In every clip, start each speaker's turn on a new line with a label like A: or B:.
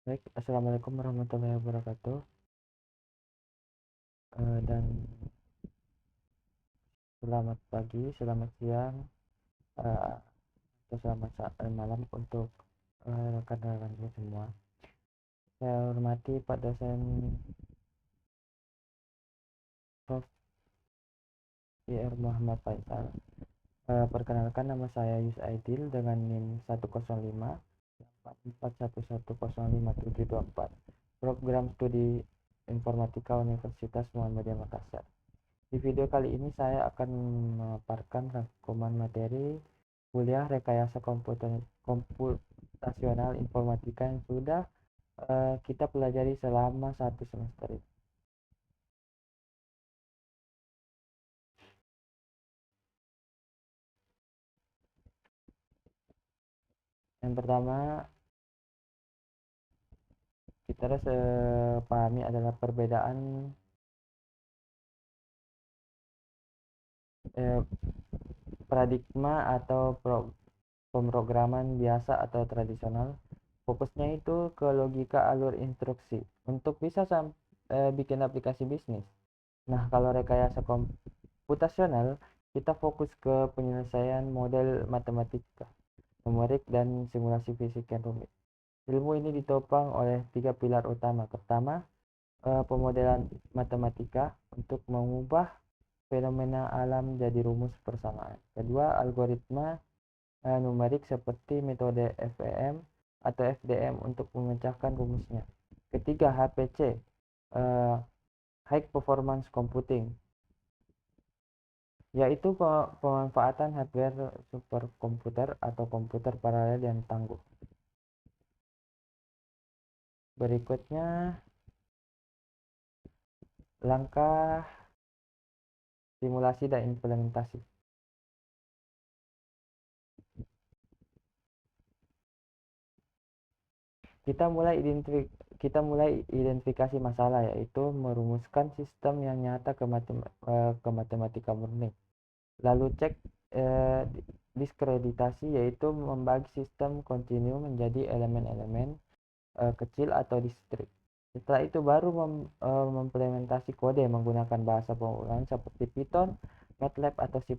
A: Baik, assalamualaikum warahmatullahi wabarakatuh. Dan selamat pagi, selamat siang, eh, atau selamat malam untuk rekan-rekan semua. Saya hormati Pak dosen Prof. Ir Muhammad Faisal. Perkenalkan, nama saya Yus Aidil dengan NIM 105 441110574, program studi informatika Universitas Muhammadiyah Makassar. Di video kali ini saya akan memaparkan rangkuman materi kuliah rekayasa komputasional informatika yang sudah kita pelajari selama 1 semester ini. Yang pertama, kita harus pahami adalah perbedaan eh, paradigma atau pemrograman biasa atau tradisional. Fokusnya itu ke logika alur instruksi untuk bisa bikin aplikasi bisnis. Nah, kalau rekayasa komputasional, kita fokus ke penyelesaian model matematika, numerik, dan simulasi fisik yang rumit. Ilmu ini ditopang oleh 3 pilar utama. Pertama, pemodelan matematika untuk mengubah fenomena alam jadi rumus persamaan. Kedua, algoritma numerik seperti metode FEM atau FDM untuk memecahkan rumusnya. Ketiga, HPC, High Performance Computing, yaitu pemanfaatan hardware superkomputer atau komputer paralel yang tangguh. Berikutnya, langkah simulasi dan implementasi. Kita mulai identifikasi masalah, yaitu merumuskan sistem yang nyata ke matematika murni. Lalu cek diskreditasi, yaitu membagi sistem kontinu menjadi elemen-elemen kecil atau distrik. Setelah itu baru mengimplementasi kode menggunakan bahasa pemrograman seperti Python, MATLAB, atau C++.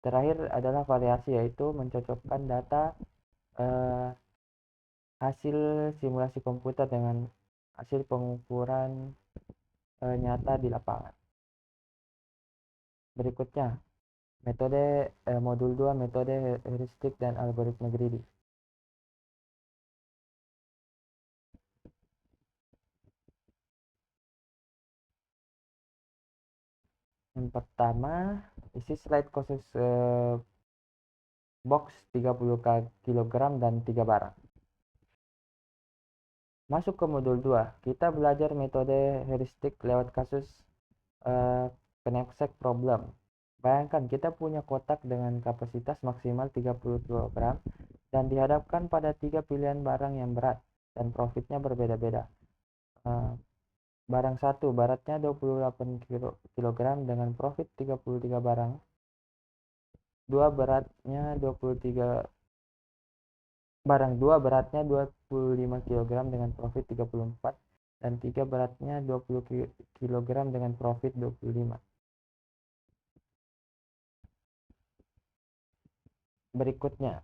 A: Terakhir adalah variasi, yaitu mencocokkan data hasil simulasi komputer dengan hasil pengukuran nyata di lapangan. Berikutnya, modul 2, metode heuristik dan algoritma greedy. Yang pertama, isi slide khusus box 30 kg dan 3 barang. Masuk ke modul 2, kita belajar metode heuristik lewat kasus knapsack problem. Bayangkan kita punya kotak dengan kapasitas maksimal 30 kg dan dihadapkan pada 3 pilihan barang yang berat dan profitnya berbeda-beda. Barang 1 beratnya 28 kg dengan profit 33 barang. 2 beratnya 23 barang 2 beratnya 25 kg dengan profit 34, dan 3 beratnya 20 kg dengan profit 25. Berikutnya,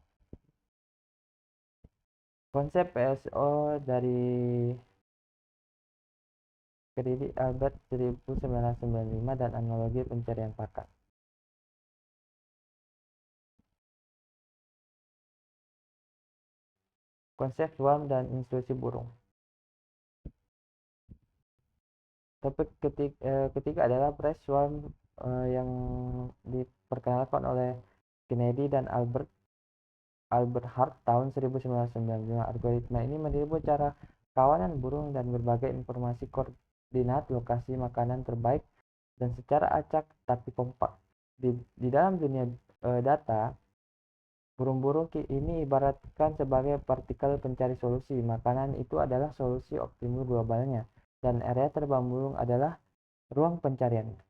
A: konsep PSO dari Kredit Albert 1995 dan analogi pencarian bakat. Konsep swarm dan instruksi burung. Topik ketiga adalah press swarm yang diperkenalkan oleh Kennedy dan Albert Hart tahun 1995. Algoritma ini meniru cara kawanan burung dan berbagai informasi koordinat lokasi makanan terbaik dan secara acak tapi kompak. Di dalam dunia data, burung-burung ini ibaratkan sebagai partikel pencari solusi. Makanan itu adalah solusi optimum globalnya, dan area terbang burung adalah ruang pencariannya.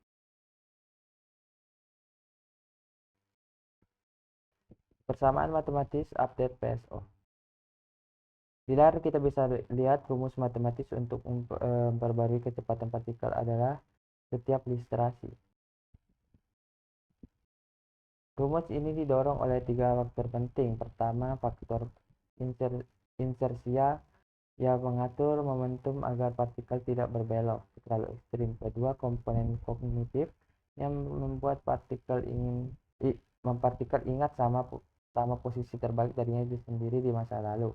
A: Persamaan matematis update PSO. Di layar kita bisa lihat rumus matematis untuk memperbarui kecepatan partikel adalah setiap listrasi. Rumus ini didorong oleh 3 faktor penting. Pertama, faktor insersia yang mengatur momentum agar partikel tidak berbelok terlalu ekstrim. Kedua, komponen kognitif yang membuat partikel ingat sama posisi terbalik darinya sendiri di masa lalu.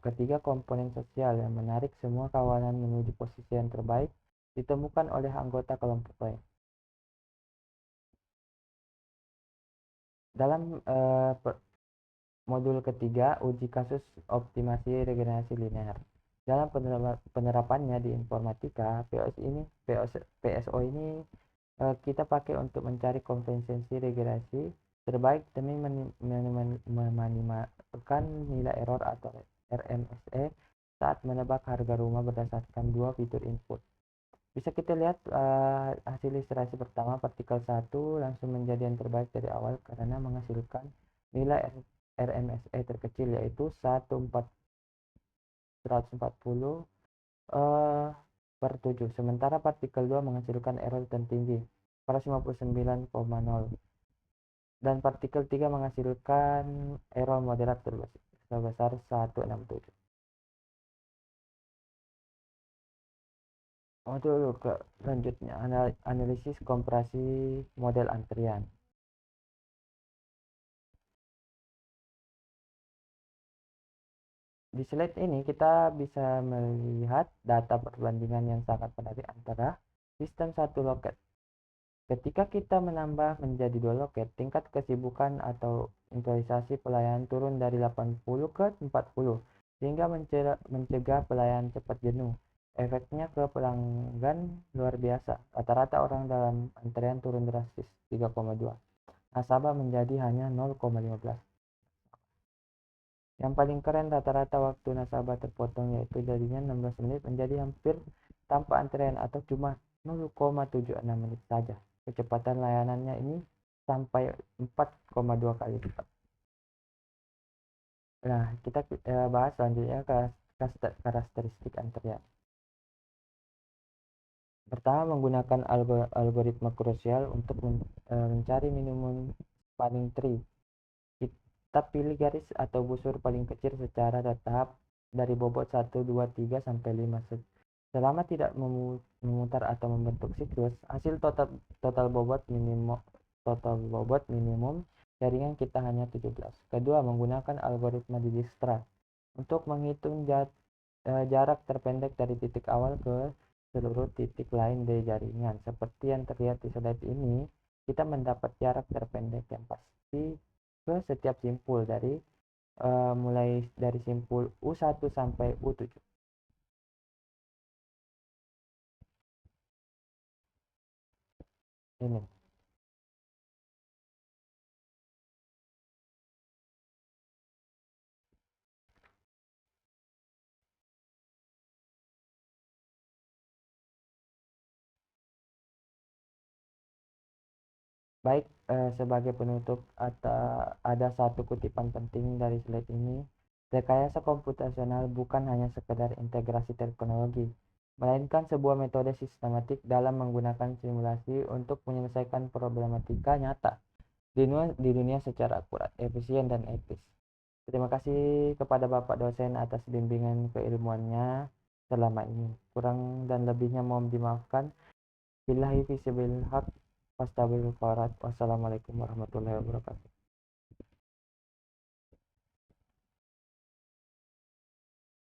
A: Ketiga, komponen sosial yang menarik semua kawanan menuju posisi yang terbaik ditemukan oleh anggota kelompok lain. Dalam modul ketiga, uji kasus optimasi regenerasi linear. Dalam penerapannya di informatika, PSO ini kita pakai untuk mencari konsistensi regenerasi terbaik demi meminimalkan nilai error atau RMSE saat menebak harga rumah berdasarkan 2 fitur input. Bisa kita lihat hasil ilustrasi pertama, partikel 1 langsung menjadi yang terbaik dari awal karena menghasilkan nilai RMSE terkecil yaitu 140 per 7. Sementara partikel 2 menghasilkan error tertinggi 459,0 dan partikel 3 menghasilkan error moderat sebesar 167. Modul selanjutnya, analisis kompresi model antrian. Di slide ini kita bisa melihat data perbandingan yang sangat menarik antara sistem satu loket. Ketika kita menambah menjadi 2 loket, tingkat kesibukan atau improvisasi pelayanan turun dari 80 ke 40, sehingga mencegah pelayanan cepat jenuh. Efeknya ke pelanggan luar biasa. Rata-rata orang dalam antrean turun drastis 3,2. Nasabah menjadi hanya 0,15. Yang paling keren, rata-rata waktu nasabah terpotong yaitu jadinya 16 menit menjadi hampir tanpa antrean atau cuma 0,76 menit saja. Kecepatan layanannya ini sampai 4,2 kali lipat. Nah, kita bahas selanjutnya karakteristik antrian. Pertama, menggunakan algoritma krusial untuk mencari minimum spanning tree. Kita pilih garis atau busur paling kecil secara bertahap dari bobot 1, 2, 3, sampai 5. Selama tidak memutar atau membentuk siklus, hasil total bobot minimum jaringan kita hanya 17. Kedua, menggunakan algoritma Dijkstra untuk menghitung jarak terpendek dari titik awal ke seluruh titik lain dari jaringan. Seperti yang terlihat di slide ini, kita mendapat jarak terpendek yang pasti ke setiap simpul mulai dari simpul U1 sampai U7. Ini. Baik, sebagai penutup ada satu kutipan penting dari slide ini. Rekayasa komputasional bukan hanya sekedar integrasi teknologi, melainkan sebuah metode sistematik dalam menggunakan simulasi untuk menyelesaikan problematika nyata di dunia secara akurat, efisien, dan etis. Terima kasih kepada Bapak dosen atas bimbingan keilmuannya selama ini. Kurang dan lebihnya mohon dimaafkan. Billahi fi sabilil haq. Wassalamualaikum warahmatullahi wabarakatuh.